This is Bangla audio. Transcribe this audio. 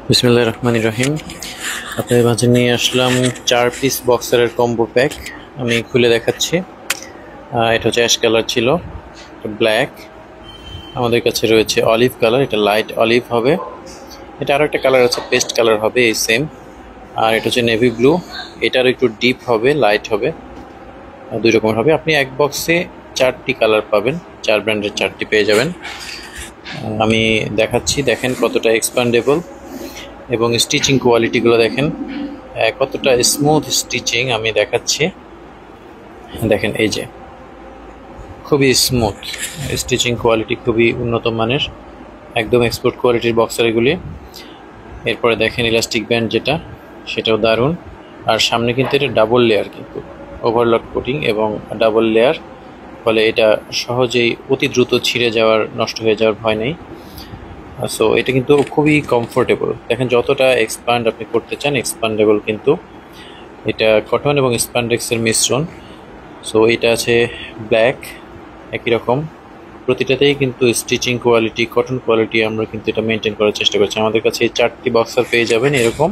বিসমিল্লাহির রহমানির রহিম। আপনাদের মাঝে নিয়ে আসলাম 4 পিস বক্সারের কম্বো প্যাক। আমি খুলে দেখাচ্ছি। এটা হচ্ছে অ্যাশ কালার ছিল, ব্ল্যাক। আমাদের কাছে রয়েছে অলিভ কালার, এটা লাইট অলিভ হবে। এটা আরও একটা কালার আছে, পেস্ট কালার হবে, এই সেম। আর এটা হচ্ছে নেভি ব্লু, এটারও একটু ডিপ হবে, লাইট হবে। দুই রকমের হবে। আপনি এক বক্সে 4টি কালার পাবেন, 4 ব্র্যান্ডের 4টি পেয়ে যাবেন। আমি দেখাচ্ছি, দেখেন কতটা এক্সপ্যান্ডেবল এবং স্টিচিং কোয়ালিটিগুলো দেখেন কতটা স্মুথ স্টিচিং। আমি দেখাচ্ছি, দেখেন এই যে খুবই স্মুথ স্টিচিং কোয়ালিটি, খুবই উন্নত মানের, একদম এক্সপোর্ট কোয়ালিটির বক্সার এগুলি। এরপরে দেখেন ইলাস্টিক ব্যান্ড যেটা, সেটাও দারুণ। আর সামনে কিন্তু এটা ডাবল লেয়ার, কিন্তু ওভারলক কোটিং এবং ডাবল লেয়ার, ফলে এটা সহজেই অতি দ্রুত ছিঁড়ে যাওয়ার, নষ্ট হয়ে যাওয়ার ভয় নেই। সো এটা কিন্তু খুবই কমফোর্টেবল। দেখেন যতটা এক্সপ্যান্ড আপনি করতে চান, এক্সপ্যান্ডেবল কিন্তু। এটা কটন এবং স্প্যান্ডেক্সের মিশ্রণ। সো এটা আছে ব্ল্যাক, একই রকম। প্রতিটাতেই কিন্তু স্টিচিং কোয়ালিটি, কটন কোয়ালিটি আমরা কিন্তু এটা মেনটেন করার চেষ্টা করছি। আমাদের কাছে এই 4টি বক্সার পেয়ে যাবেন এরকম।